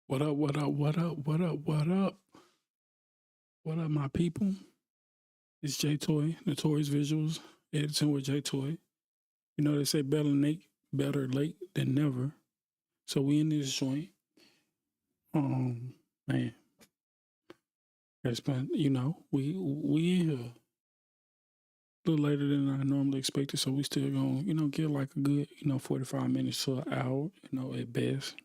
What up, what up, what up, what up, what up? What up, my people? It's J.TOY, Notorious Visuals, editing with J.TOY. You know, they say better late than never. So we in this joint. Man, it's been, we in here a little later than I normally expected, so we still gonna, get like a good, 45 minutes to an hour, at best.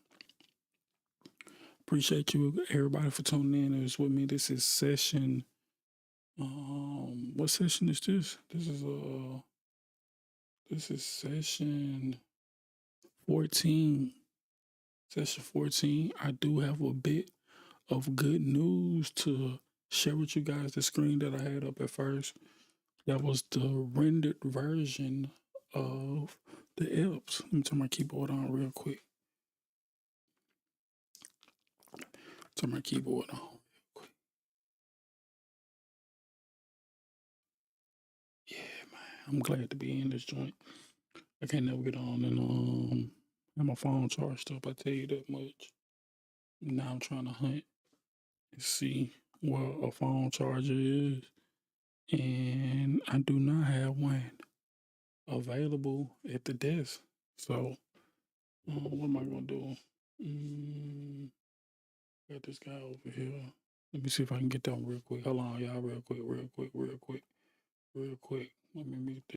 Appreciate you, everybody, for tuning in. It's with me. This is session. What session is this? This is session 14. Session 14. I do have a bit of good news to share with you guys. The screen that I had up at first, that was the rendered version of the Elps. Let me turn my keyboard on real quick. Turn my keyboard on real quick. Yeah, man. I'm glad to be in this joint. I can't never get on and have my phone charged up. I tell you that much. Now I'm trying to hunt and see where a phone charger is, and I do not have one available at the desk. So, what am I gonna do? Got this guy over here. Let me see if I can get that one real quick. Hold on, y'all, real quick, real quick, real quick, real quick. Let me mute this.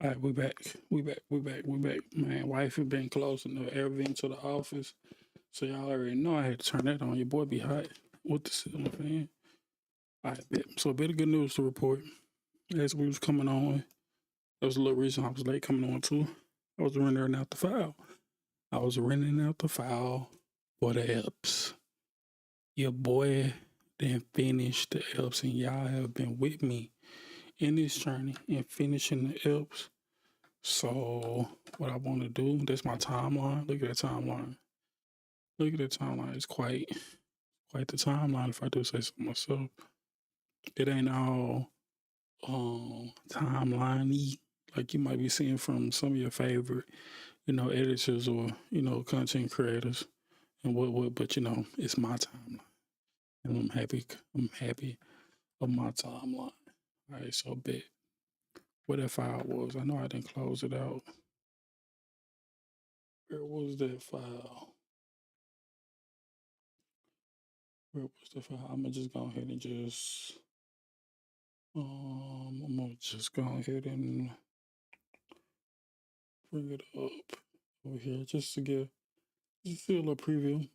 All right, we back. We back. We back. We back. Man, wife has been closing the air vent to the office, so y'all already know I had to turn that on. Your boy be hot with the ceiling fan. All right, bet. So a bit of good news to report. As we was coming on, there was a little reason I was late coming on too. I was renting out the file. I was renting out the file for the Elps. Your boy didn't finish the Elps, and y'all have been with me in this journey and finishing the Elps. So what I want to do, that's my timeline. Look at that timeline. Look at that timeline. It's quite the timeline, if I do say so myself. It ain't all timeline-y like you might be seeing from some of your favorite, editors or, content creators and what, but it's my timeline. And I'm happy of my timeline. All right, so bet what that file was. I know I didn't close it out. Where was that file? Where was the file? I'm gonna just go ahead and I'm gonna just go ahead and bring it up over here just to see a little preview.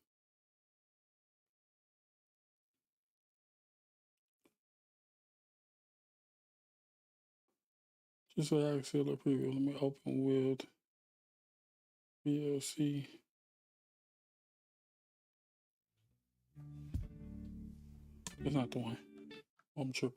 Just so I can see a little preview. Let me open with VLC. It's not the one. I'm tripping.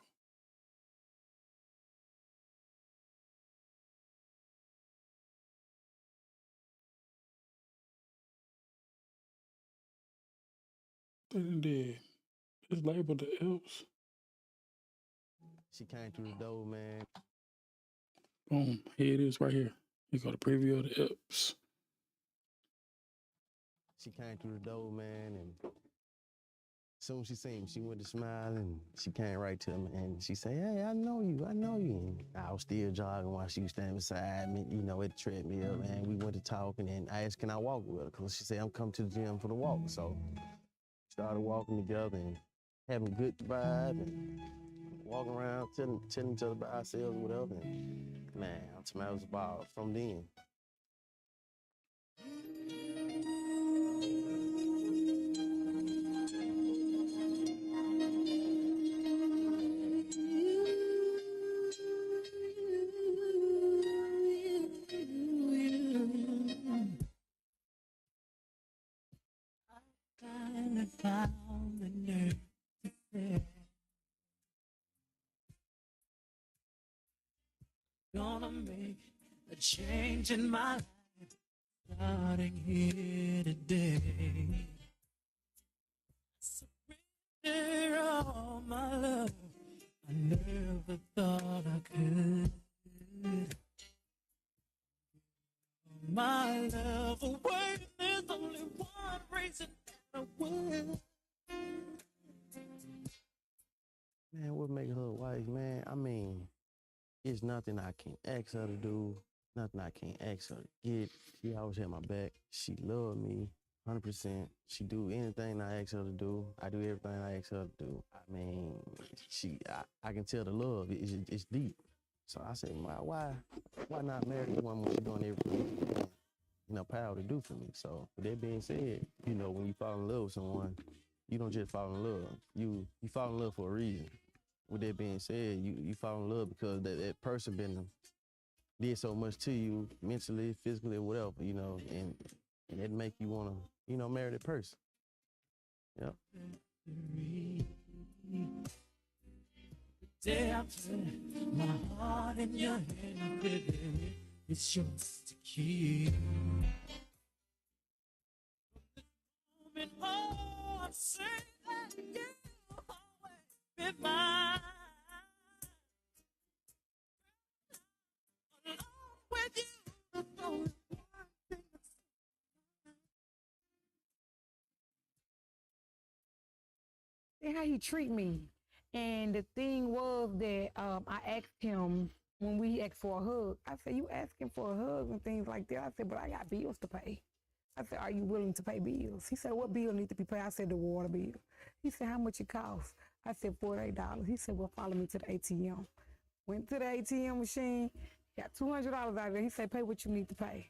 They done did. It's labeled the Elps. She came through the door, man. Boom. Here it is right here. You got a preview of the Elps. She came through the door, man, and soon as she seen me, she went to smile and she came right to me and she said, "Hey, I know you. And I was still jogging while she was standing beside me, you know, at the treadmill, man. We went to talking and I asked, can I walk with her? Because she said, I'm coming to the gym for the walk. So started walking together and having a good vibe and walking around, telling each other about ourselves, whatever. And man, I'm telling you, it was about from then. Finally found the nerve to say, gonna make a change in my life, starting here today. Surrender all my love, I never thought I could. My love away, there's only one reason that I will. Man, what make her wife, man? I mean, it's nothing I can ask her to do, nothing I can't ask her to get. She always had my back. She loved me 100%. She do anything I ask her to do. I do everything I ask her to do. I mean, I can tell the love, it's deep. So I said, why not marry the woman when she's doing everything she has, you know, power to do for me? So with that being said, you know, when you fall in love with someone, you don't just fall in love. You fall in love for a reason. With that being said, you fall in love because that person did so much to you mentally, physically, whatever, you know, and it make you want to, you know, marry that person. Yep. Day after my heart in your hand, baby, it's yours to keep. Moment, oh, I'm saying that you'll always be mine. Along with you, the only one thing that's And how he treat me. And the thing was that I asked him when we asked for a hug. I said, "You asking for a hug and things like that?" I said, "But I got bills to pay." I said, "Are you willing to pay bills?" He said, "What bill need to be paid?" I said, "The water bill." He said, "How much it costs?" I said, $48. He said, "Well, follow me to the ATM." Went to the ATM machine, got $200 out of there. He said, "Pay what you need to pay."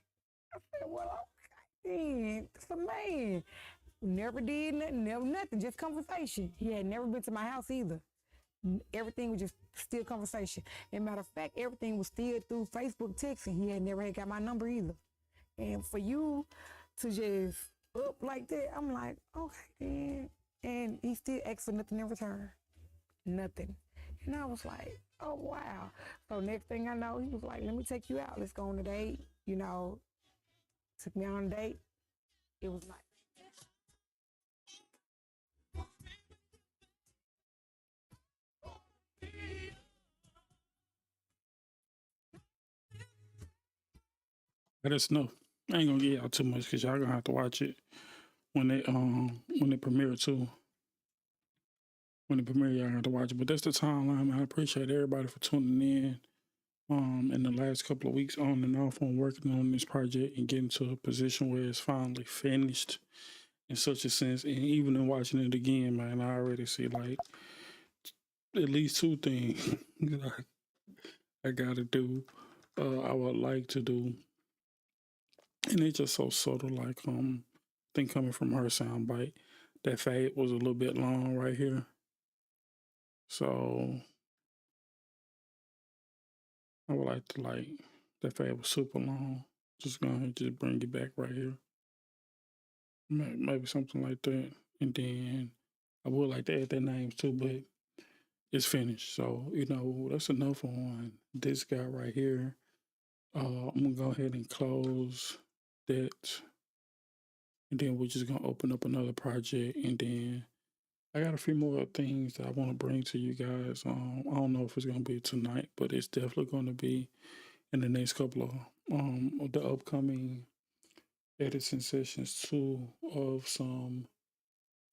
I said, "Well, okay, then. It's a man." Never did nothing, never nothing, just conversation. He had never been to my house either. Everything was just still conversation. And matter of fact, everything was still through Facebook texting. He had never had got my number either. And for you to just up like that, I'm like, okay then. And he still asked for nothing in return. Nothing. And I was like, oh wow. So next thing I know, he was like, let me take you out. Let's go on a date. You know, took me on a date. It was like, Let us know. I ain't gonna get y'all too much because y'all gonna have to watch it when they premiere too. When it premiere, y'all have to watch it. But that's the timeline, man. I appreciate everybody for tuning in the last couple of weeks on and off on working on this project and getting to a position where it's finally finished in such a sense. And even in watching it again, man, I already see like at least two things that I gotta do. I would like to do. And it's just so subtle, like I think coming from her soundbite, that fade was a little bit long right here. So I would like to like that fade was super long. Just go ahead and just bring it back right here. Maybe something like that. And then I would like to add their names too, but it's finished. So, that's enough on this guy right here. I'm gonna go ahead and close that. And then we're just gonna open up another project. And then I got a few more things that I want to bring to you guys. I don't know if it's gonna be tonight, but it's definitely gonna be in the next couple of the upcoming editing sessions too of some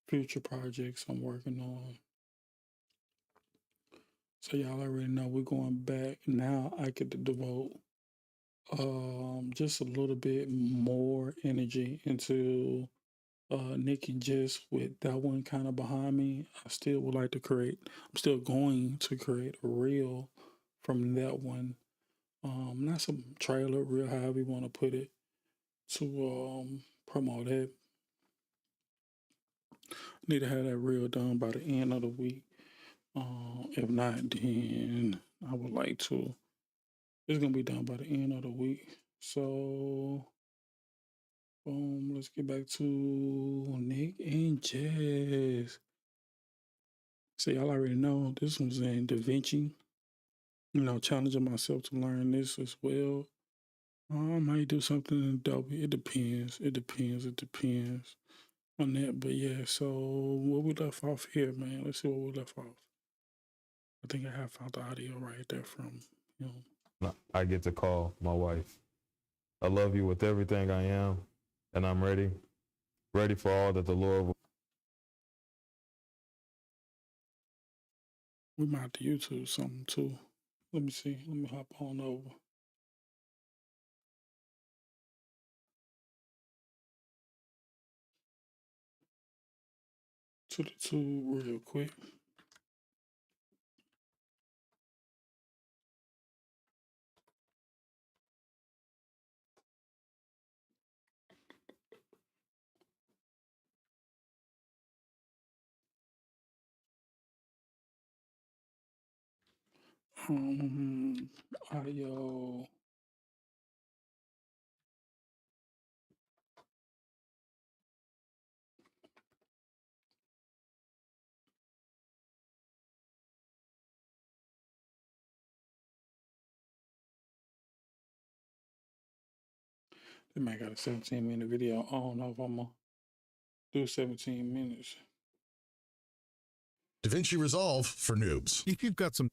future projects I'm working on. So y'all already know we're going back now. I get to devote just a little bit more energy into Nick and Jess with that one kind of behind me. I still would like to create. I'm still going to create a reel from that one. Not some trailer, reel, however you want to put it, to promote it. Need to have that reel done by the end of the week. If not, then I would like to. It's gonna be done by the end of the week. So, boom. Let's get back to Nick and Jess. So y'all already know this one's in Da Vinci. Challenging myself to learn this as well. I might do something in Adobe. It depends. It depends. It depends on that. But yeah, so where we left off here, man. Let's see where we left off. I think I have found the audio right there from him. I get to call my wife. I love you with everything I am, and I'm ready for all that the Lord will. We might have to YouTube something too. Let me see. Let me hop on over to the tube real quick. Audio. They might got a 17-minute video. I don't know if I'm gonna do 17 minutes. DaVinci Resolve for noobs. If you've got some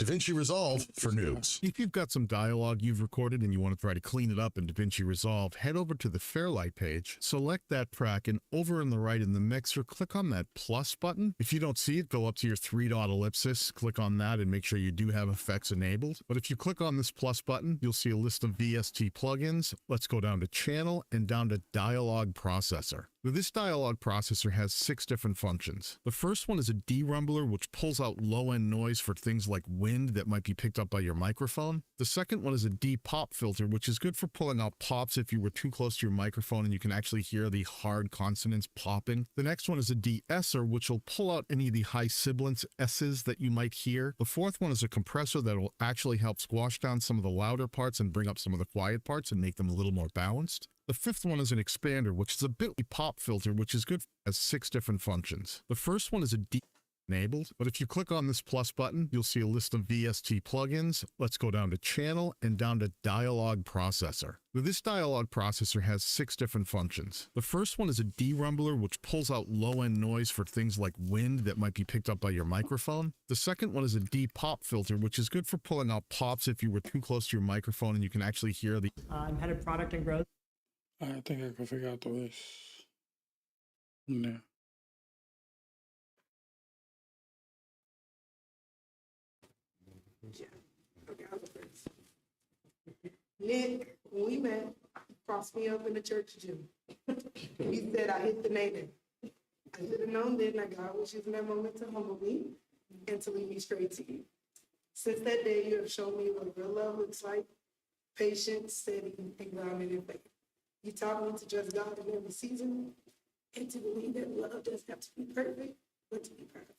DaVinci Resolve for noobs. If you've got some dialogue you've recorded and you want to try to clean it up in DaVinci Resolve, head over to the Fairlight page, select that track, and over on the right in the mixer, click on that plus button. If you don't see it, go up to your 3-dot ellipsis, click on that, and make sure you do have effects enabled. But if you click on this plus button, you'll see a list of VST plugins. Let's go down to Channel and down to Dialogue Processor. Now, this dialogue processor has 6 different functions. The first one is a derumbler, which pulls out low-end noise for things like wind that might be picked up by your microphone. The second one is a de-pop filter, which is good for pulling out pops if you were too close to your microphone and you can actually hear the hard consonants popping. The next one is a de-esser, which will pull out any of the high sibilance S's that you might hear. The fourth one is a compressor that will actually help squash down some of the louder parts and bring up some of the quiet parts and make them a little more balanced. The fifth one is an expander, which is a bit pop filter, which is good as 6 different functions. The first one is a enabled, but if you click on this plus button, you'll see a list of VST plugins. Let's go down to Channel and down to Dialogue Processor. Now, this dialogue processor has 6 different functions. The first one is a derumbler, which pulls out low-end noise for things like wind that might be picked up by your microphone. The second one is a de-pop filter, which is good for pulling out pops if you were too close to your microphone and you can actually hear the I'm head of product and growth. I think I can figure out the rest from there. Yeah. Okay, I'll go first. Nick, when we met, crossed me up in the church gym. He said I hit the native. I should have known then that God was using that moment to humble me and to lead me straight to you. Since that day, you have shown me what real love looks like: patience, steady, and grounded in faith. You taught me to trust God in every season and to believe that love doesn't have to be perfect, but to be powerful.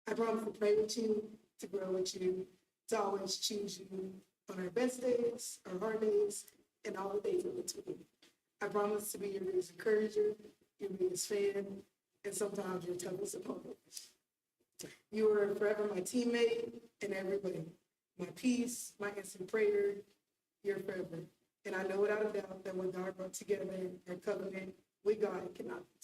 I promise to pray with you, to grow with you, to always choose you, on our best days, our hard days, and all the days in between. I promise to be your biggest encourager, your biggest fan, and sometimes your toughest opponent. You are forever my teammate in every way. My peace, my instant prayer, you're forever. And I know without a doubt that what God brought together in our covenant with God cannot be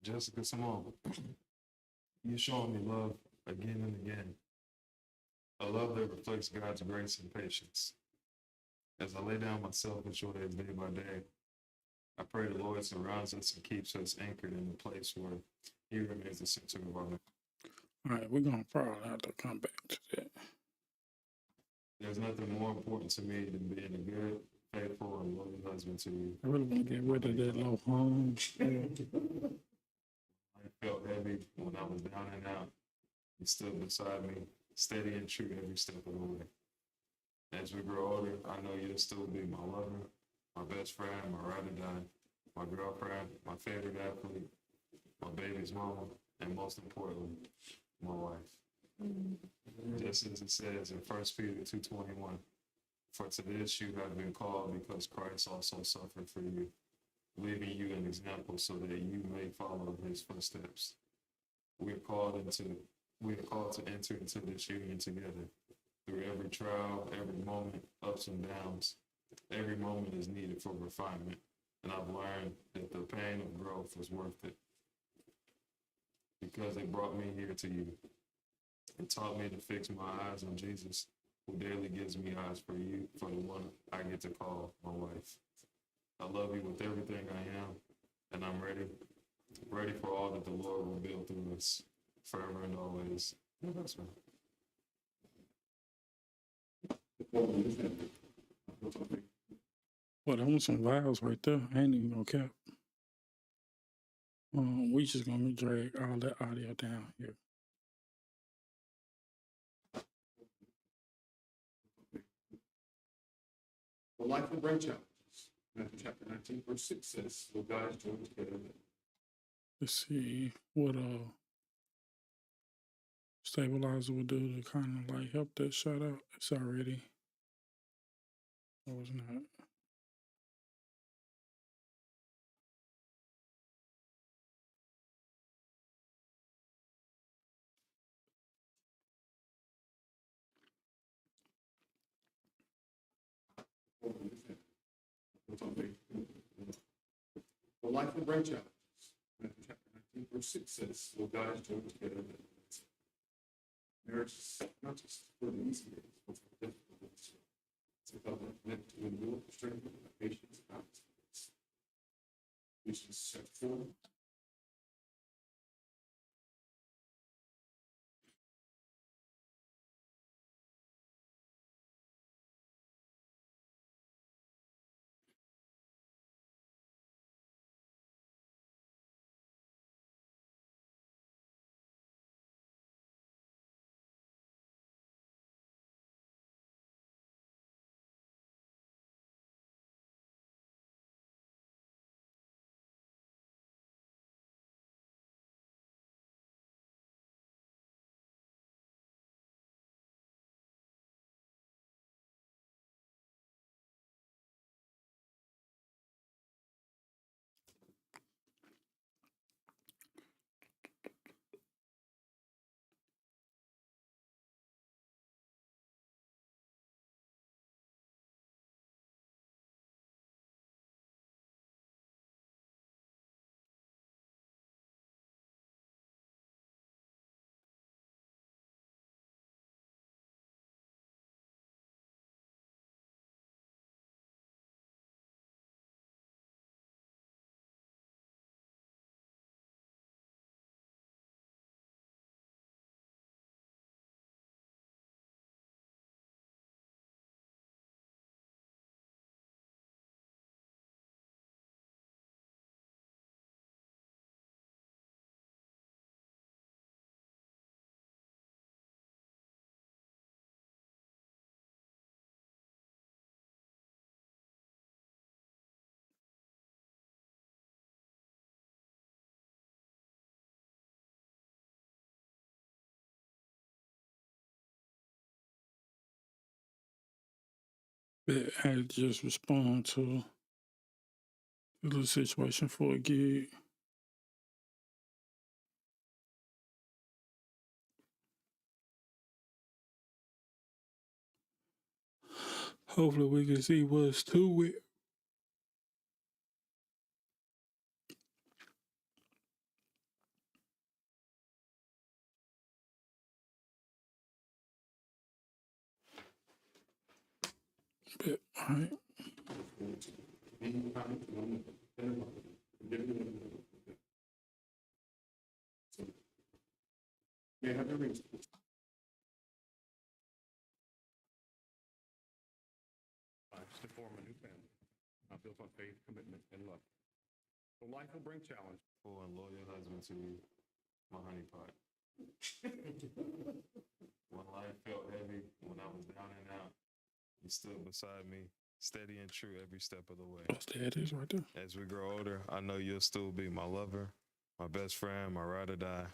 Jessica Simone, you showing me love again and again. A love that reflects God's grace and patience. As I lay down my selfish ways day by day, I pray the Lord surrounds us and keeps us anchored in the place where He remains the center of our life. All right, we're gonna probably have to come back to that. There's nothing more important to me than being a good, faithful, and loving husband to you. I really want to get rid of that low home. I felt heavy when I was down and out. You stood beside me, steady and true every step of the way. As we grow older, I know you'll still be my lover, my best friend, my ride or die, my girlfriend, my favorite athlete, my baby's mama, and most importantly, my wife. Just as it says in 1 Peter 2:21, for to this you have been called because Christ also suffered for you, leaving you an example so that you may follow his footsteps. We are called to enter into this union together. Through every trial, every moment, ups and downs, every moment is needed for refinement. And I've learned that the pain of growth was worth it because it brought me here to you. It taught me to fix my eyes on Jesus, who daily gives me eyes for you, for the one I get to call my wife. I love you with everything I am, and I'm ready for all that the Lord will build through us, forever and always. That's right. Well, that was some vibes right there. I ain't even gonna cap. We just gonna drag all that audio down here. The life will bring challenges. Matthew chapter 19, verse 6 says, "So God is joined together." Let's see what stabilizer would do to kind of like help that shut out. It's already. It was not. The life will bring challenges. Matthew chapter 19, verse 6 says, "So God is joined together." Marriage is not just for the easy days, but for the difficult days. It's a covenant meant to endure, strengthen, and patience, and patience. Ephesians chapter 4, But I had to just respond to the little situation for a gig. Hopefully we can see what's to it. But, all right. May I have your rings, please? Lives to form a new family, built on faith, commitment, and love. So life will bring challenge. Full and loyal husband to you, my honey pot. When life felt heavy, when I was down and out, you stood beside me, steady and true every step of the way. There it is right there. As we grow older, I know you'll still be my lover, my best friend, my ride or die,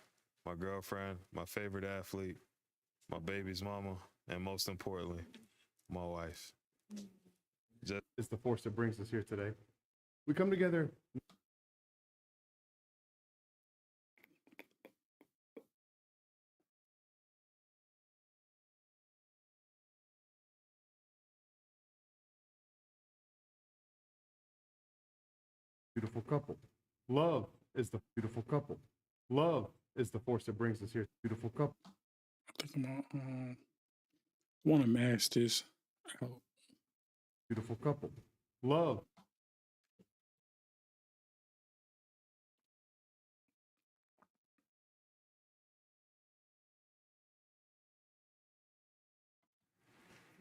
my girlfriend, my favorite athlete, my baby's mama, and most importantly, my wife. It's the force that brings us here today. We come together. Beautiful couple. Love is the beautiful couple. Love is the force that brings us here. Beautiful couple. I think I'm gonna want to mask this out. Beautiful couple. Love.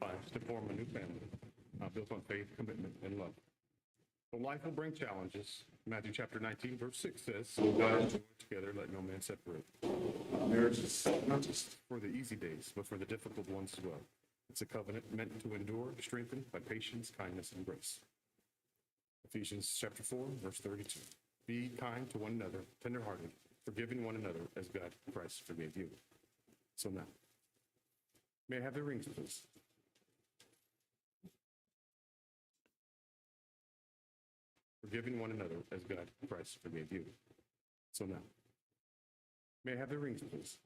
Lives to form a new family, built on faith, commitment, and love. So life will bring challenges. Matthew chapter 19, verse 6 says, "So God has joined together, let no man separate." Marriage is not just for the easy days, but for the difficult ones as well. It's a covenant meant to endure, strengthened by patience, kindness, and grace. Ephesians chapter 4, verse 32. Be kind to one another, tenderhearted, forgiving one another as God in Christ forgave you. So now, may I have the rings, please? Forgiving one another as God in Christ forgave you. So now, may I have the rings, please?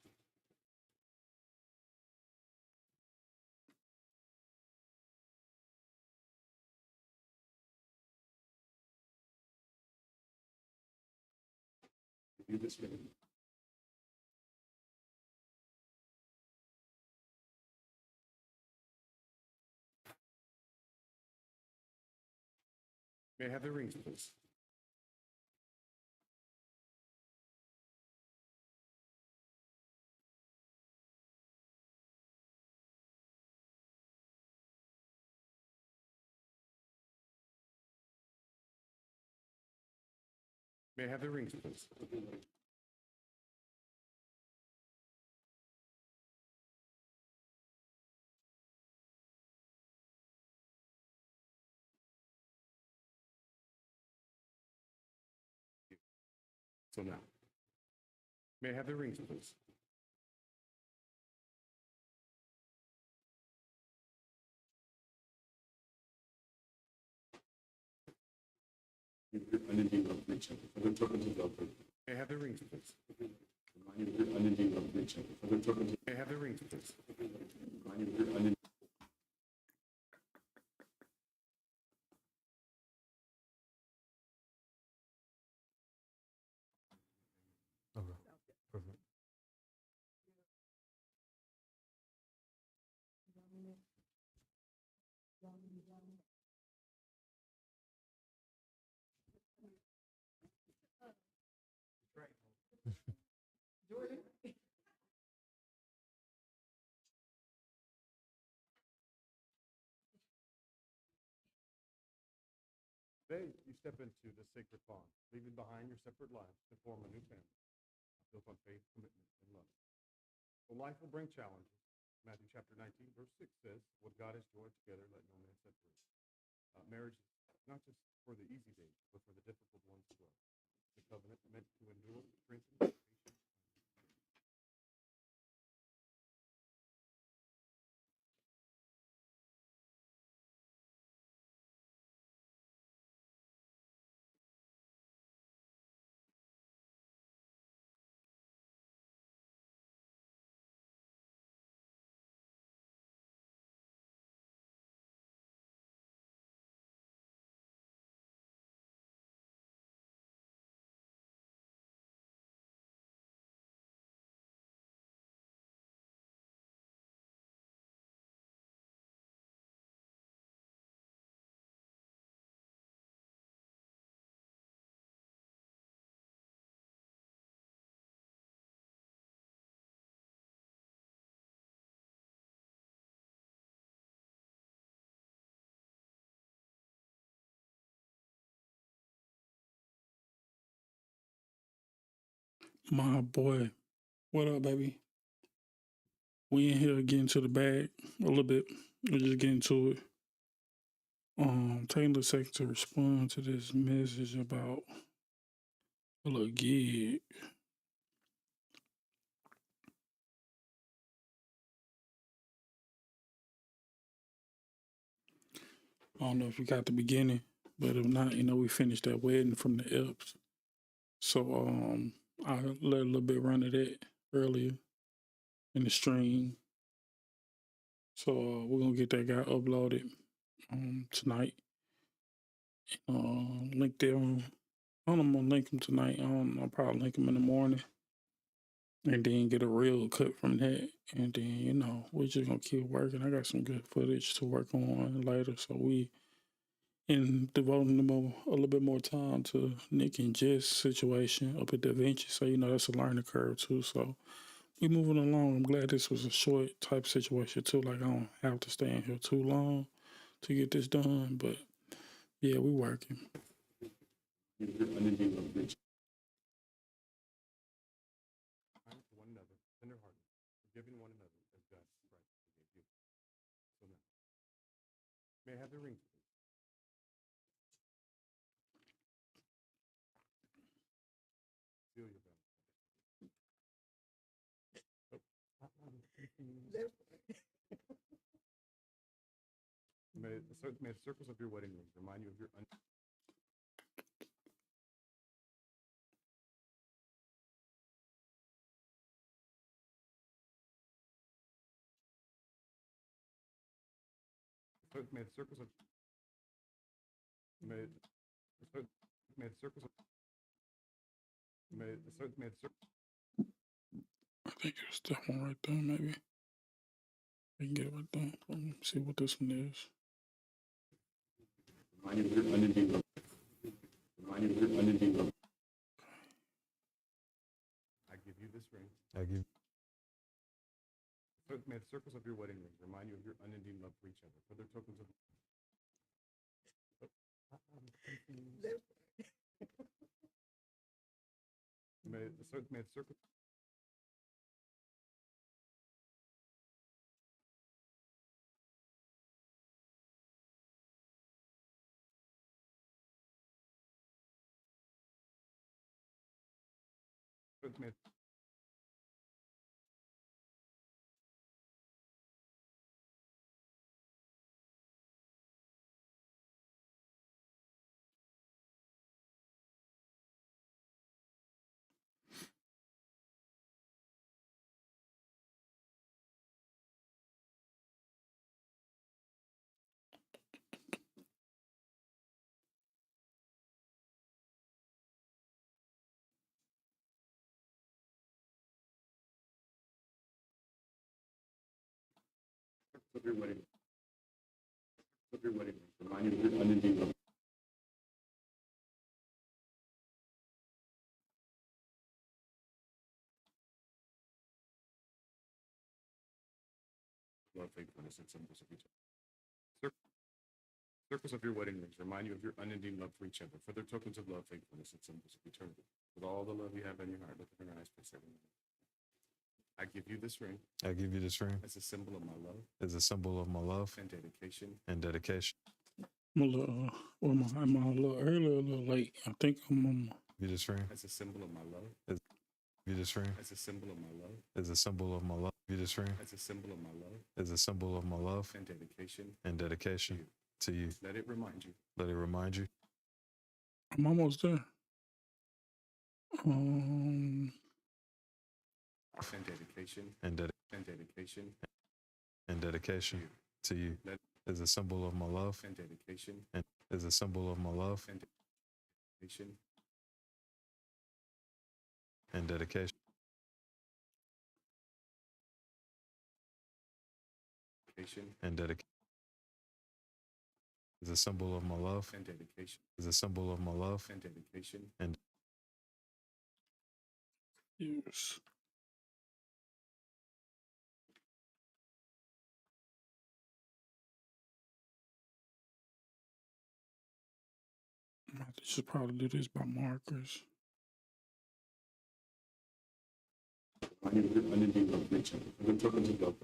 You this minute. May I have the rings, please? May I have the rings, please? So now, may I have the rings, please? Underneath of reaching. I'm talking to the May I have the rings, please? underneath of reaching. I'm talking to May I have the rings, please? underneath. Okay, perfect. Today, you step into the sacred bond, leaving behind your separate lives to form a new family, built on faith, commitment, and love. So life will bring challenges. Matthew chapter 19, verse 6 says, "What God has joined together, let no man separate." Marriage is not just for the easy days, but for the difficult ones as well. It's a covenant meant to endure, strengthen, My boy, what up, baby? We in here getting to the bag a little bit. We're just getting to it. Taking a second to respond to this message about a little gig. I don't know if you got the beginning, but if not, we finished that wedding from the Epps. So I let a little bit run of that earlier in the stream. So we're gonna get that guy uploaded tonight. Link there on. I don't know, I'm gonna link him tonight. I'll probably link him in the morning. And then get a real cut from that. And then, we're just gonna keep working. I got some good footage to work on later. So we in devoting a little bit more time to Nick and Jess situation up at Da Vinci. So, that's a learning curve too. So we moving along. I'm glad this was a short type situation too. Like I don't have to stay in here too long to get this done. But yeah, we working. Kind to one another, tenderhearted, forgiving one another as God Christ forgave you. So now, may I have the ring, please? Seal your vow. May the circles of your wedding ring remind you of your may the circles of may may the circles of may the circles. I think it's that one right there, maybe. We can get it right there. See what this one is. Remind you of your unending love. Remind you of your unending love. I give you this ring. I give. May the circles of your wedding ring remind you of your unending love for each other. For their tokens of. May the circles. May Of your wedding. Of your wedding. Remind you of your unending love. love, faithfulness, and symbols of each other. Circles of your wedding rings remind you of your unending love for each other. For their tokens of love, faithfulness, and symbols of eternity. With all the love you have in your heart, look in your eyes, please. I give you this ring. I give you this ring as a symbol of my love. As a symbol of my love and dedication. And dedication. I'm a little, am I a little early or a little late? I think I'm on. You this ring as a symbol of my love. You this ring as a symbol of my love. As a symbol of my love. You this ring as a symbol of my love. As a symbol of my love and dedication. And dedication to you. Let it remind you. Let it remind you. I'm almost there. Um. And dedication. And dedication. And dedication to you. As a symbol of my love and dedication. And as a symbol of my love and dedication. And dedication. And dedication. As a symbol of my love and dedication. As a symbol of my love and dedication. And Yes. I should probably do this by markers. I need to love preaching. We're talking to love.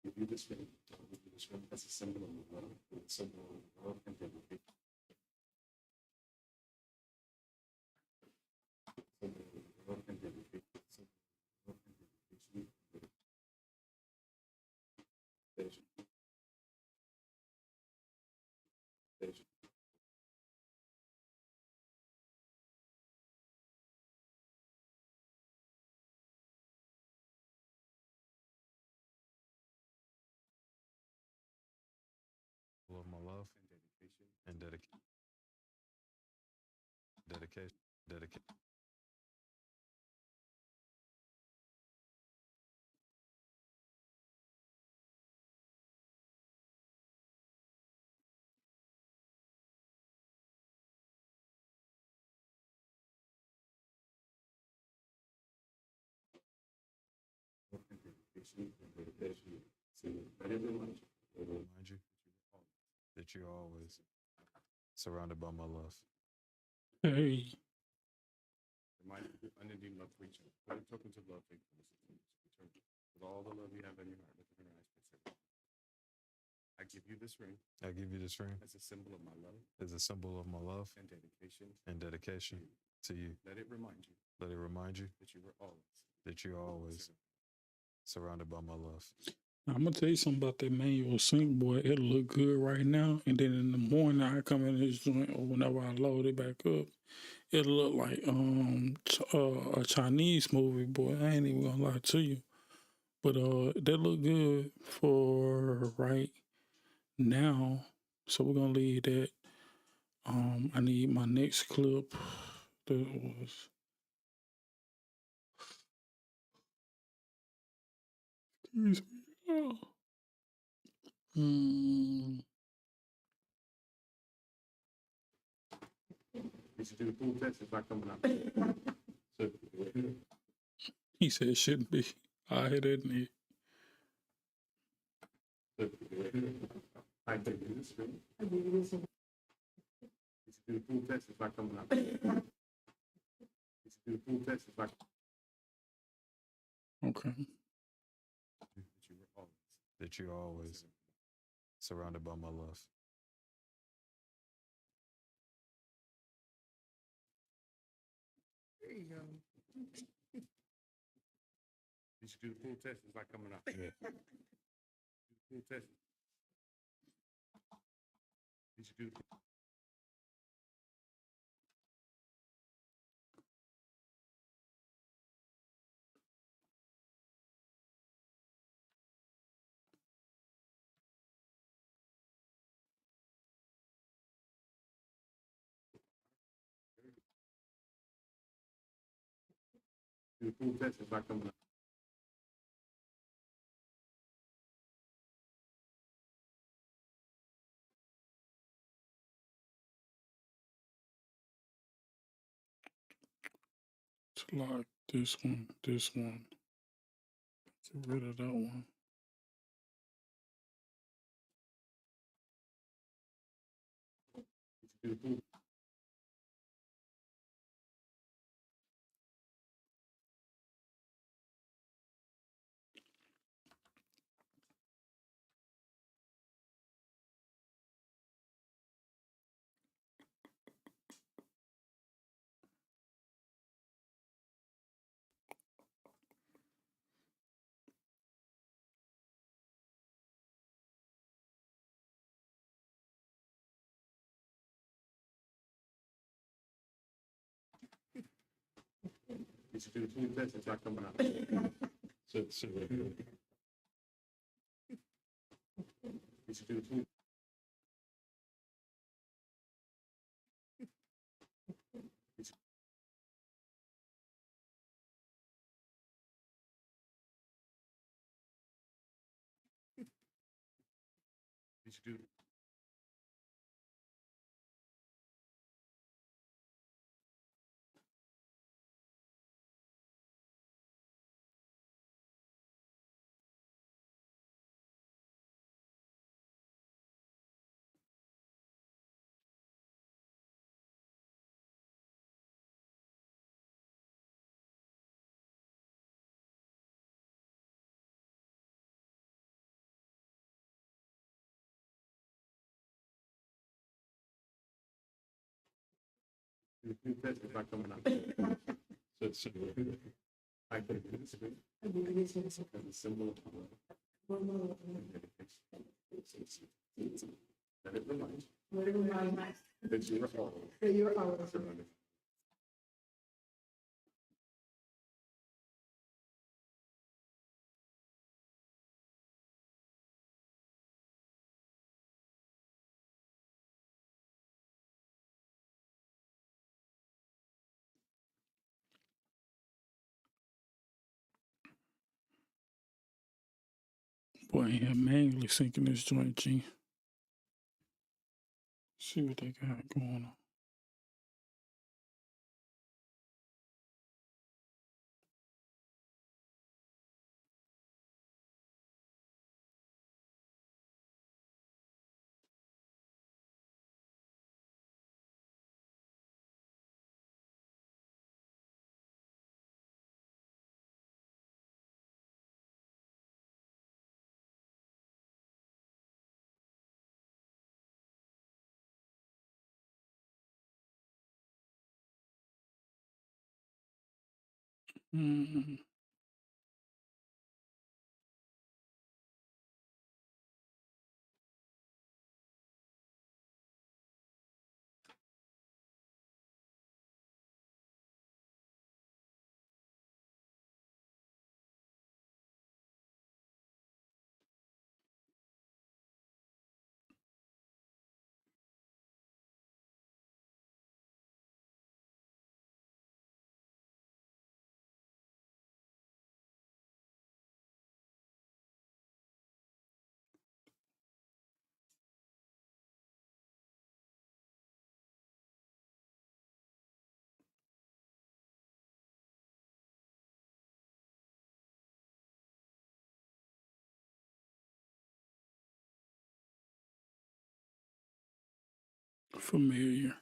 Give you this ring. I'll give you this ring as a symbol of love, a symbol of love and dedication. Symbol of love and dedication. Symbol of love and dedication. Love my love and dedication. Remind you that you're always surrounded by my love. Hey, Remind you, unending love for each other. We're talking to love, faithfulness, and eternity. With all the love you have in your heart, lift up your eyes, please. I give you this ring. I give you this ring as a symbol of my love. As a symbol of my love and dedication. To you. Let it remind you. Let it remind you that you're always surrounded by my love. I'm gonna tell you something about that manual sync, boy. It'll look good right now, and then in the morning I come in this joint, or whenever I load it back up, it'll look like a Chinese movie, boy. I ain't even gonna lie to you, but that look good for right now. So we're gonna leave that. I need my next clip. That was. Excuse me. Oh. You should do the full test. It's not coming out. So, He said it shouldn't be. I hit it in it. I give you this ring. You should do the full test. It's not coming out. You should do the full test. It's not. Okay. That you're always surrounded by my love. There you go. You should do the full test. It's not coming out. Yeah. Full test. You should do. Do the full test. It's not coming out. It's like this one. Get rid of that one. You should do the full. You should do the full test. It's not coming out. So you should do the full. You should do. That's not coming out. So it's I think it's good. Because it's symbol of love. Let it remind you Let it remind us that you are all that you're ours. surrounded. Boy, in here manually sinking this joint, G. See what they got going on. Mm-hmm. Familiar.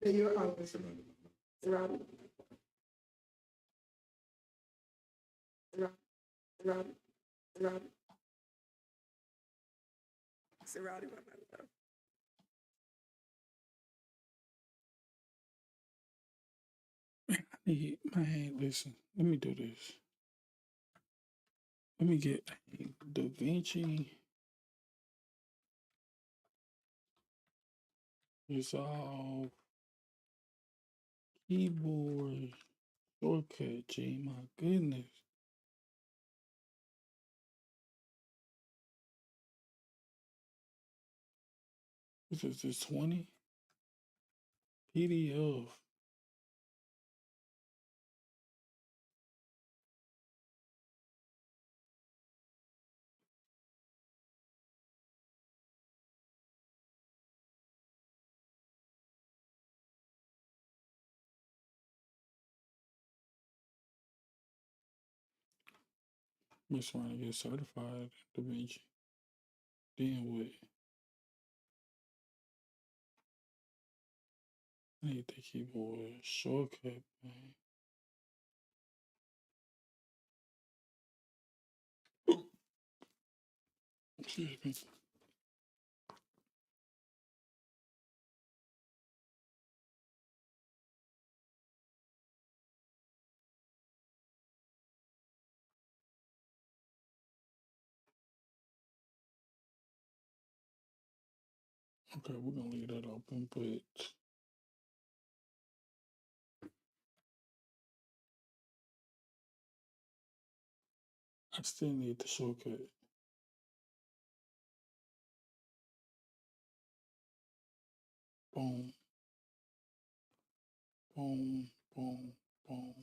That you're ours. Surrounded. Surrounded. Surrounded. Surrounded by my love. Man, listen. Let me do this. Let me get Da Vinci Resolve keyboard shortcut, G. My goodness. This 20 PDF. I'm just trying to get certified Da Vinci. Then what? I need the keyboard shortcut, man. Excuse me. Okay, we're gonna leave that open, but I still need the shortcut. Boom, boom, boom, boom.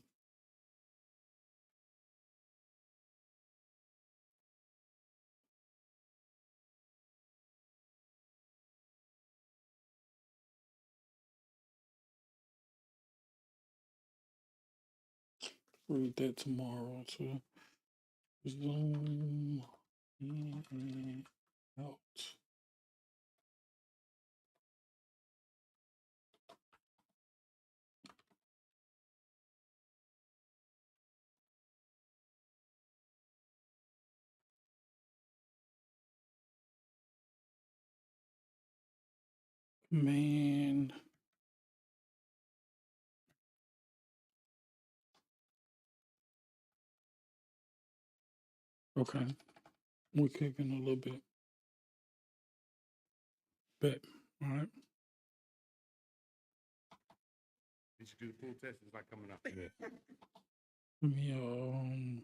Read that tomorrow too. Zoom in and out. Man. Okay. We're kicking a little bit. Bet. All right. You should do the full test. It's not coming up. Let me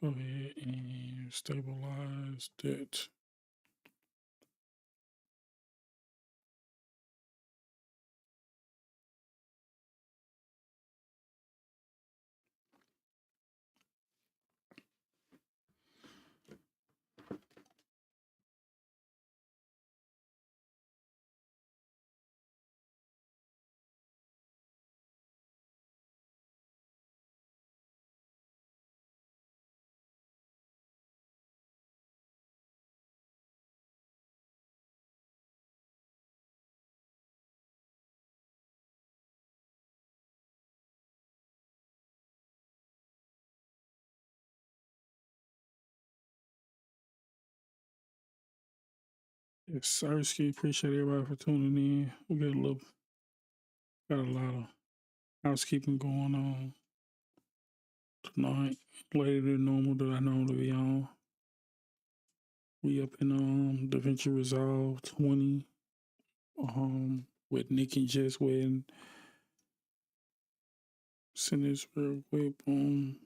go ahead and stabilize that. Yes, Sirski, appreciate everybody for tuning in. We got a lot of housekeeping going on tonight, later than normal that I normally be on. We up in DaVinci Resolve 20 with Nick and Jess wedding. Send this real quick. Boom.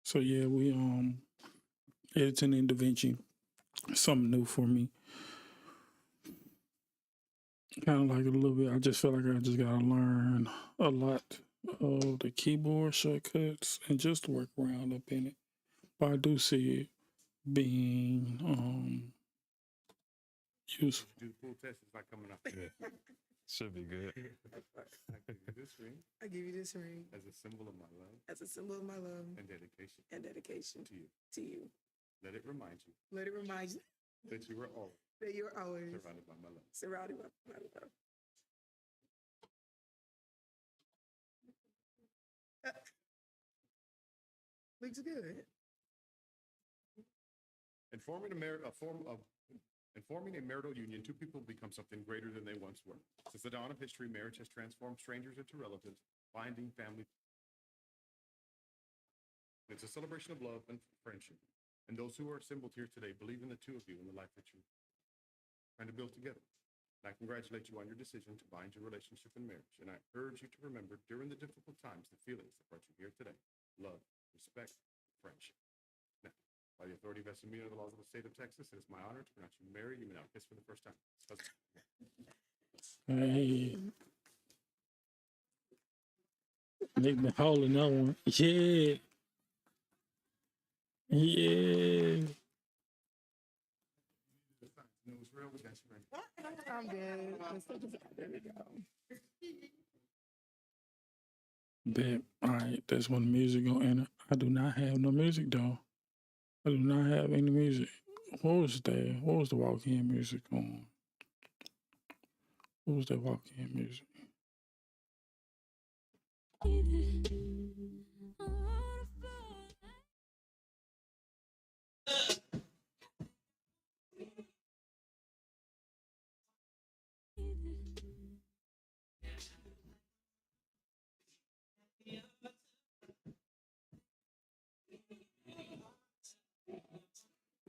So yeah, we editing in DaVinci. Something new for me. Kind of like a little bit. I just feel like I just gotta learn a lot of the keyboard shortcuts and just work around up in it. But I do see it being useful. Do the full test. It's not coming up. Should be good. I give you this ring I give you this ring as a symbol of my love as a symbol of my love and dedication and dedication to you. to you. Let it remind you Let it remind you that you are always that you're always surrounded by my love. surrounded by my love. Looks good. In forming a marital union, two people become something greater than they once were. Since the dawn of history, marriage has transformed strangers into relatives, binding family. It's a celebration of love and friendship. And those who are assembled here today believe in the two of you and the life that you're trying to build together. And I congratulate you on your decision to bind your relationship in marriage. And I urge you to remember during the difficult times the feelings that brought you here today: love, respect, friendship. Now, by the authority vested in me under the laws of the state of Texas, it is my honor to pronounce you married. You may now kiss for the first time. Hey, Nick been holding that one. Yeah. Yeah. No, it's real. We got you ready. I'm good. There we go. Bet. All right, that's when the music gonna enter. I do not have no music though. I do not have any music. What was that? What was the walk-in music on? What was that walk-in music?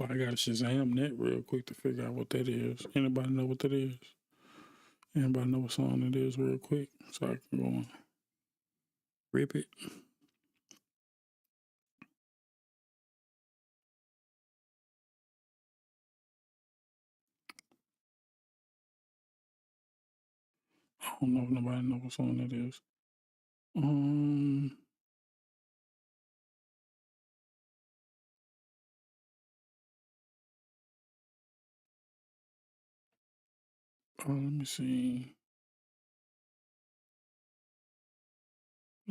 But I gotta Shazam that real quick to figure out what that is. Anybody know what that is? Anybody know what song it is real quick? So I can go on. Rip it. I don't know if nobody knows what song that is. Let me see.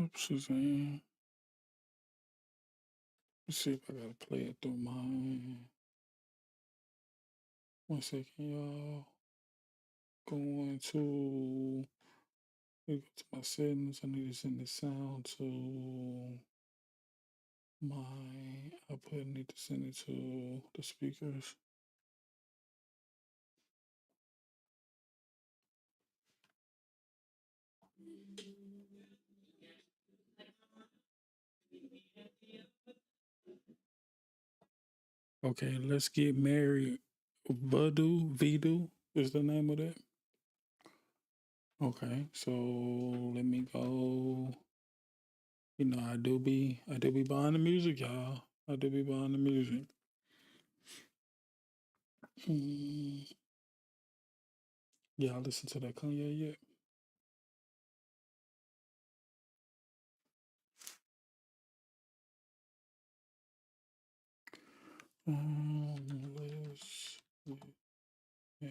Oops, Shazam. Let's see if I gotta play it through mine. 1 second, y'all. Going to, let me go to my settings. I need to send the sound to my output. I need to send it to the speakers. Okay, let's get married. Voodoo is the name of that. Okay, so let me go. You know, I do be buying the music, y'all. I do be buying the music. Y'all listen to that Kanye yet? Let's yeah.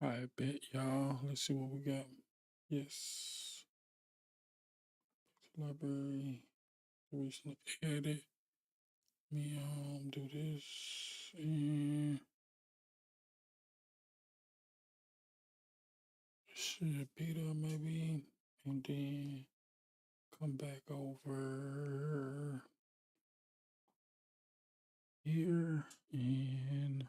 I bet y'all. Let's see what we got. Yes. Library. Recently added. Me do this and should be there maybe, and then come back over here and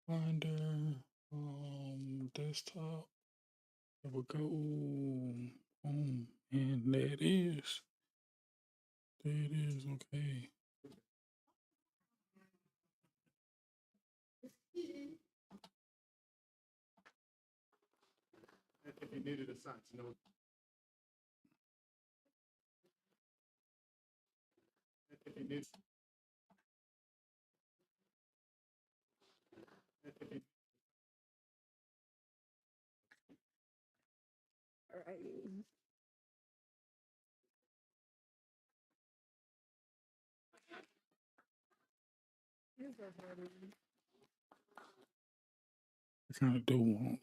Finder, desktop. There we go. And there it is. There it is. Okay. If you needed a sign to know. If you need. All right. I kind of do want.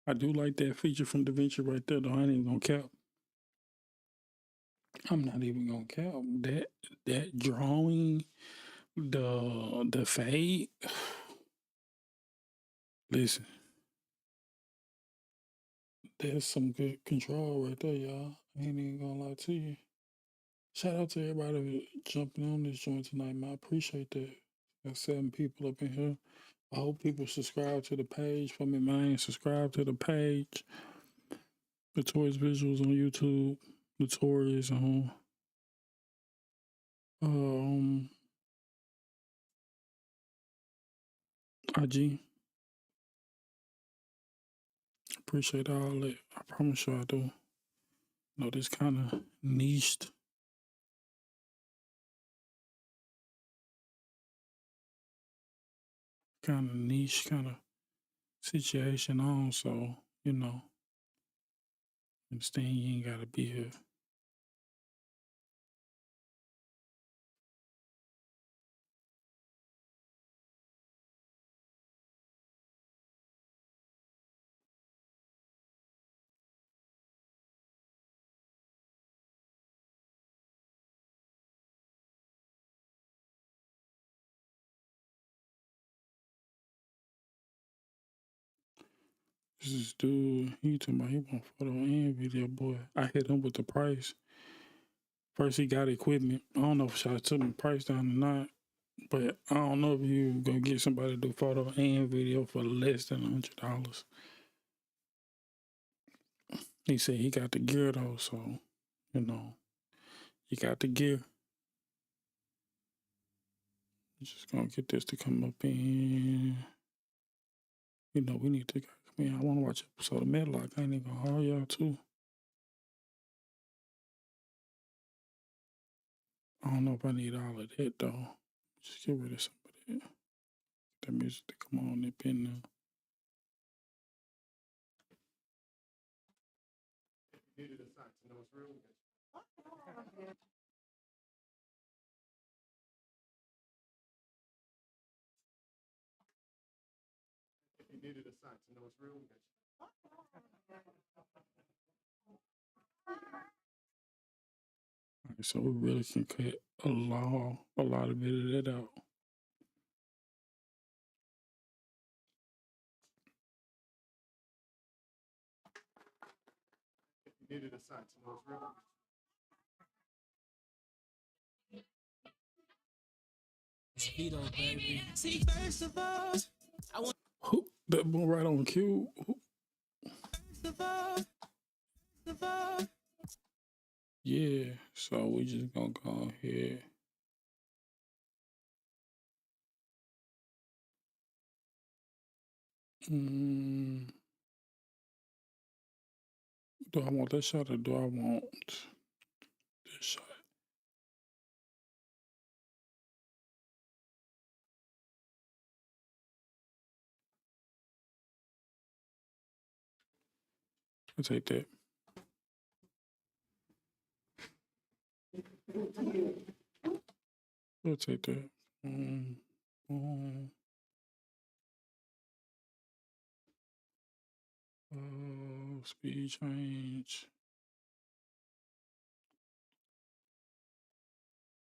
I do like that feature from DaVinci right there, though. I ain't even gonna cap. I'm not even gonna cap that drawing, the fade. Listen, that's some good control right there, y'all. I ain't even gonna lie to you. Shout out to everybody jumping on this joint tonight, man. I appreciate that. Got 7 people up in here. I hope people subscribe to the page for me, man. Subscribe to the page. Notorious Visuals on YouTube. Notorious on IG. Appreciate all that. I promise you I do. Know this kind of niched. Kind of niche kind of situation on, so you know, understand you ain't gotta be here. This is dude, he talking about he want photo and video, boy. I hit him with the price. First he got equipment. I don't know if I took the price down or not, but I don't know if you gonna get somebody to do photo and video for less than $100. He said he got the gear though, so you know, you got the gear. Just gonna get this to come up in. You know, we need to. I mean, I want to watch episode of Medlock. I ain't even gonna haul y'all too. I don't know if I need all of that though. Just get rid of some of that. That music to come on up in there. You needed a sign to know it's real. All right, so we really can cut a lot of bit of that out. You needed a sign to know it's real. Baby. See, first of all, I want Who that one right on cue? first of all. Yeah, so we just gonna go ahead. Do I want that shot or do I want this shot? I'll take that. I'll take that. Speed change.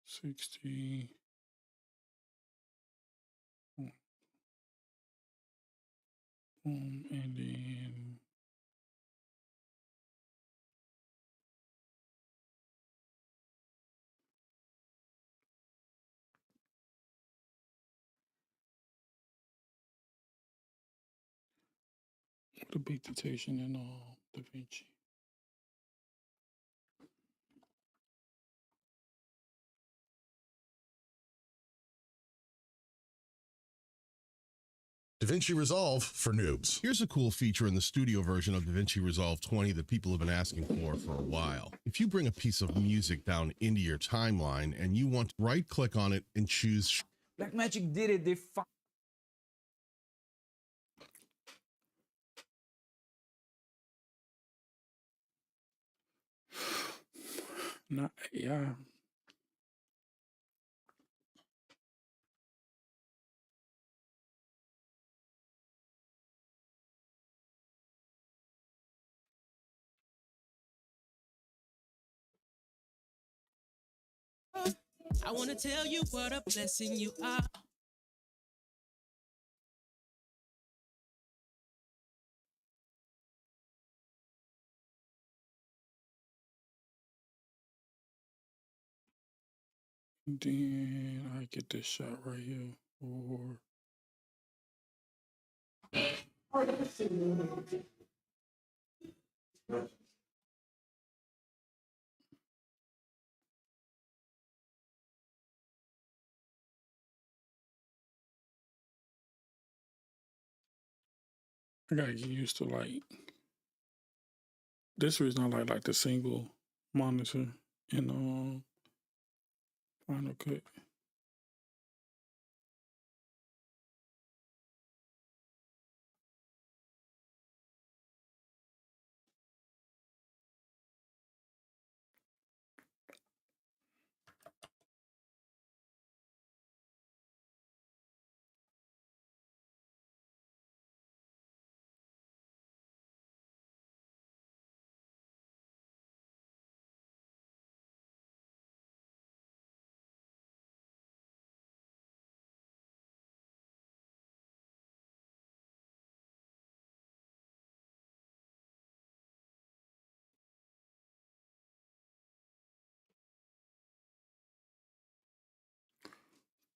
60. And then the beat detection and Da Vinci. DaVinci Resolve for noobs. Here's a cool feature in the studio version of DaVinci Resolve 20 that people have been asking for a while. If you bring a piece of music down into your timeline and you want to right click on it and choose Blackmagic did it. They Not AI. I want to tell you what a blessing you are. Then I get this shot right here. Or I gotta get used to like this reason I like the single monitor in Final Cut.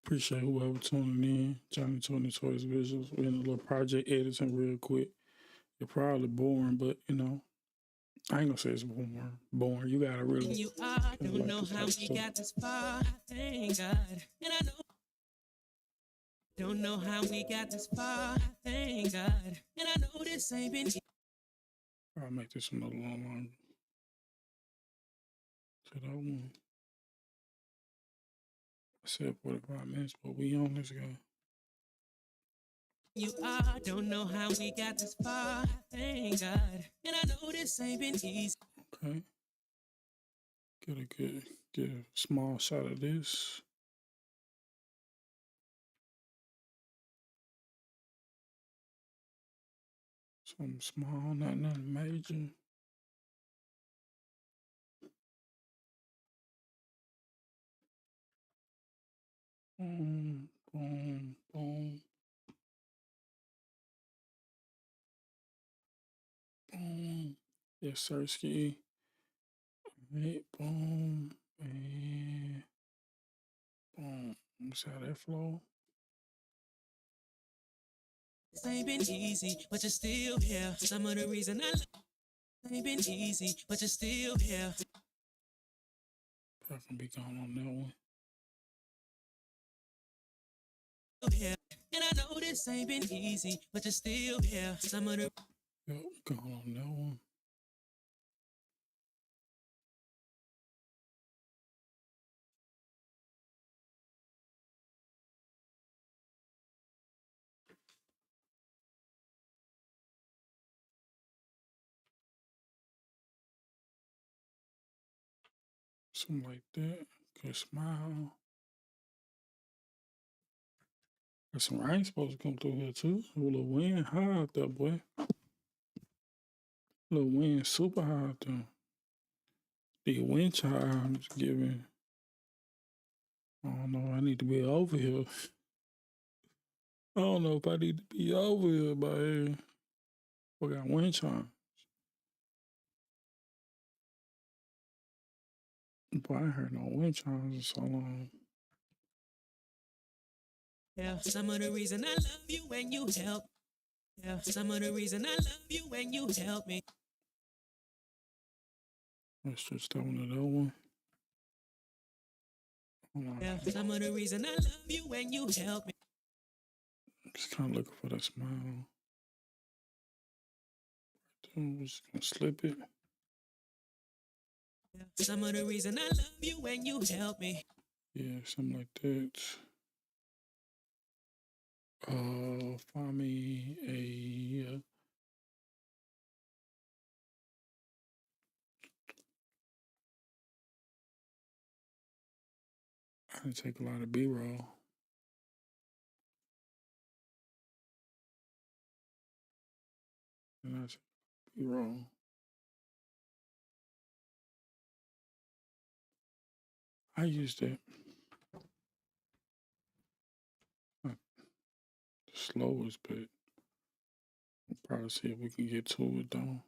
Appreciate whoever tuning in. Johnny Tony Toys Visuals. We're in a little project editing real quick. You're probably boring, but you know, I ain't gonna say it's boring. Boring. You gotta really You are, don't like know this how type of we stuff. got this far. Thank God. And I know, don't know how we got this far. Thank God. And I know this ain't been I'll make this another long longer. So that one. I said 45 minutes, but we on this guy. you are, don't know how we got this far. Thank God. And I know this ain't been easy. Okay. Get a small shot of this. Something small, not nothing major. Boom, boom, boom, boom. Yes, sir, ski. Right, boom, and boom. See how that flow? This ain't been easy, but you're still here. Some of the reason I love ain't been easy, but you're still here. Probably gonna be going on that one. Here. And I know this ain't been easy, but you're still here. Some of the Yep, going on that one. Something like that. Good smile. Got some rain supposed to come through here too. A little wind high out there, boy. A little wind super high out there. The wind chimes giving. I don't know. I need to be over here. I don't know if I need to be over here, but we got wind chimes. Boy, I ain't heard no wind chimes in so long. yeah. Some of the reason I love you when you help. Yeah. Some of the reason I love you when you help me. Let's just that one to that one. Hold on. Yeah. Some of the reason I love you when you help me. Just kind of looking for that smile. I'm just gonna slip it. Yeah. Some of the reason I love you when you help me. Yeah, something like that. Find me a. I didn't take a lot of B-roll. And I take B-roll. I used that. Not the slowest, but we'll probably see if we can get to it though.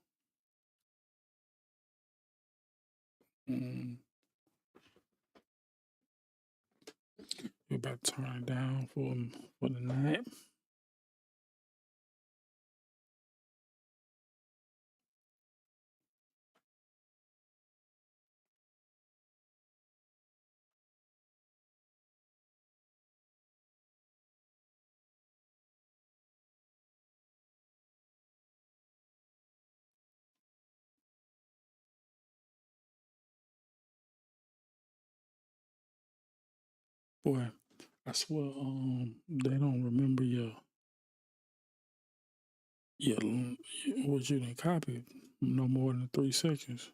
We're about to turn it down for the night. Boy, I swear, they don't remember your what you done copied no more than 3 seconds.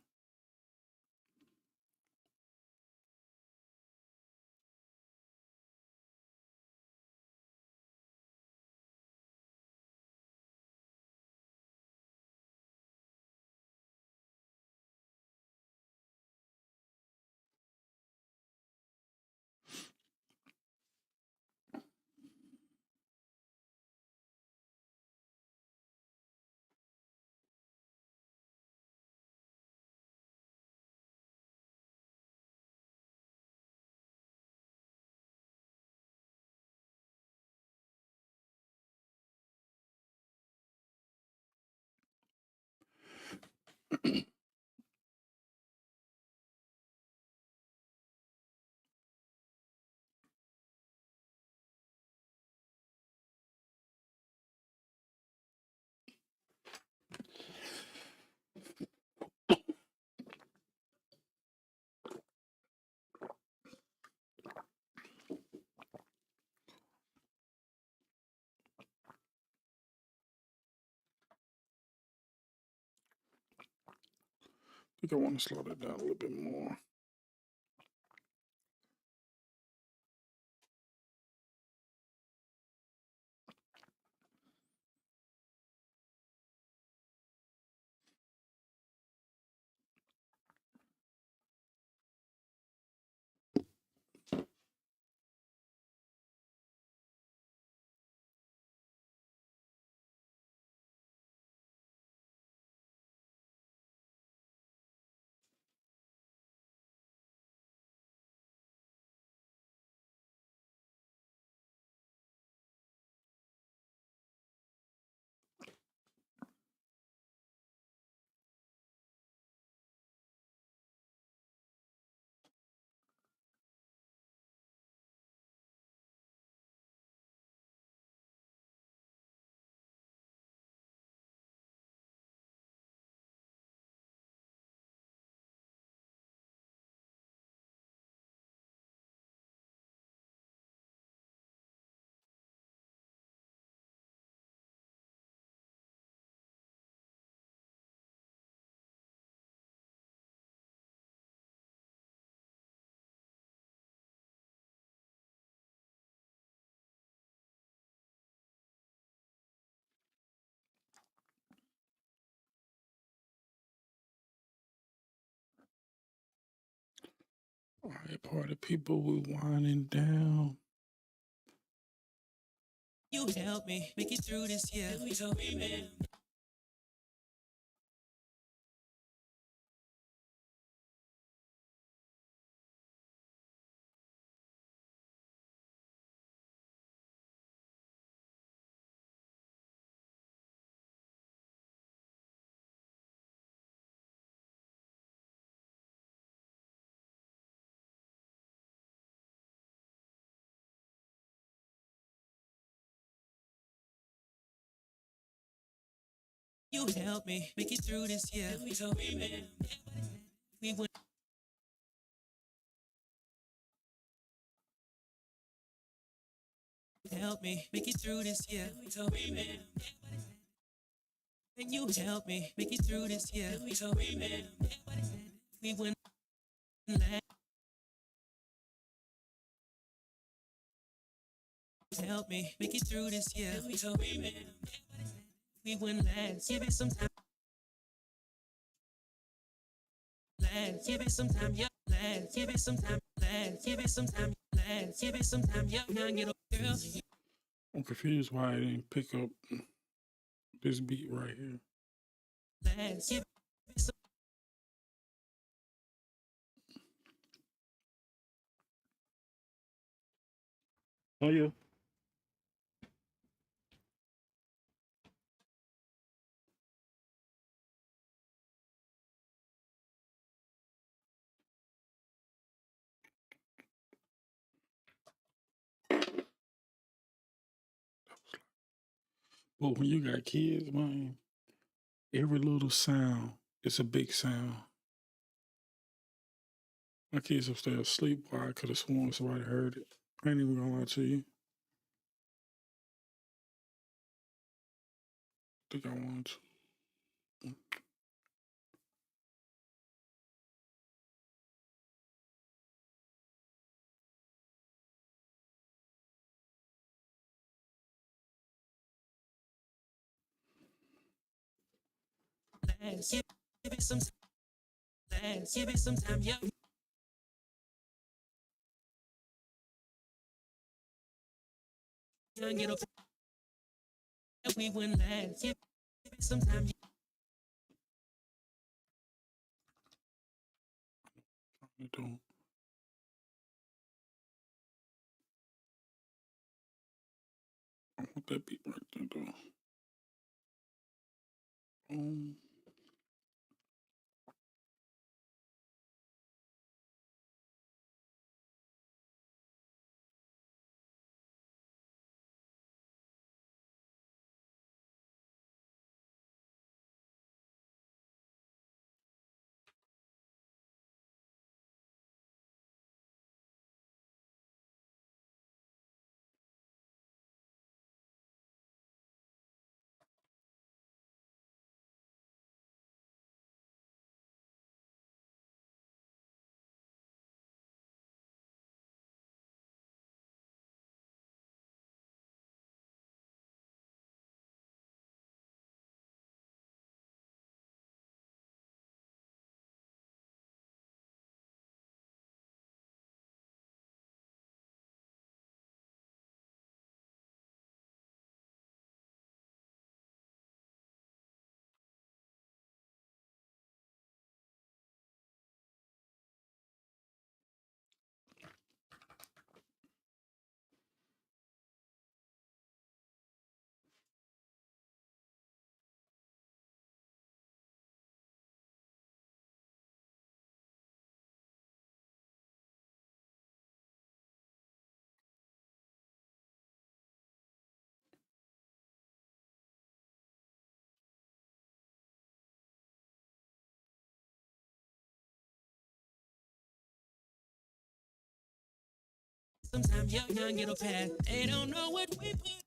I think I want to slow that down a little bit more. All right, party people, we winding down. You help me make it through this year. You help me, man. You help me make it through this year. You help me, man. We went. Help me make it through this year. You help me, man. And you help me make it through this year. You help me, man. We went. Help me make it through this year. You help me, man. We went last. Give it some time. Last. Give it some time. Yeah. Last. Give it some time. Last. Give it some time. Last. Give it some time. Yeah. Now get up, girl. I'm confused why I didn't pick up this beat right here. Last. Give it some. Oh yeah. But when you got kids, man, every little sound is a big sound. My kids upstairs asleep, boy. I could have sworn somebody heard it. I ain't even gonna lie to you. I think I want to. Give it some time. Give it some time, yo. Young, get up. We wouldn't last. Give it some time. You don't. I want that beat right there, though. Sometimes young get a pass. They don't know what we put.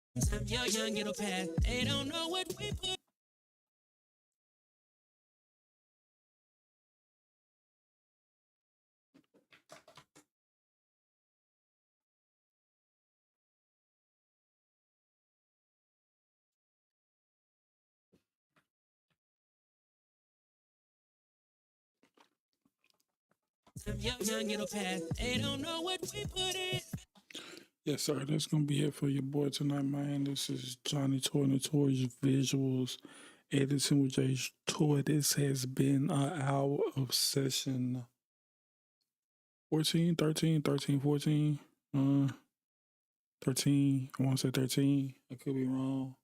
Sometimes young get a pass. They don't know what we put. Sometimes young get a pass. They don't know what we put in. Yes, sir. That's gonna be it for your boy tonight, man. This is Johnny Toy Notorious Visuals editing with J.TOY. This has been an hour of session 14, 13, 13, 14, 13. I want to say 13. I could be wrong.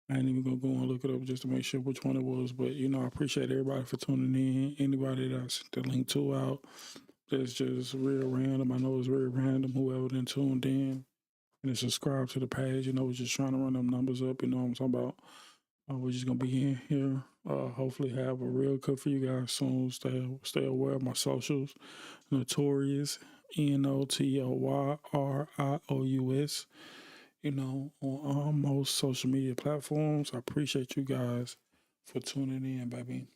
I ain't even gonna go and look it up just to make sure which one it was. But I appreciate everybody for tuning in. Anybody that I sent the link to out, that's just real random. I know it's very random. Whoever then tuned in and subscribe to the page, we're just trying to run them numbers up. You know what I'm talking about? We're just gonna be in here. Hopefully, have a real cut for you guys soon. Stay aware of my socials. Notorious, NOTOYRIOUS. On most social media platforms. I appreciate you guys for tuning in, baby.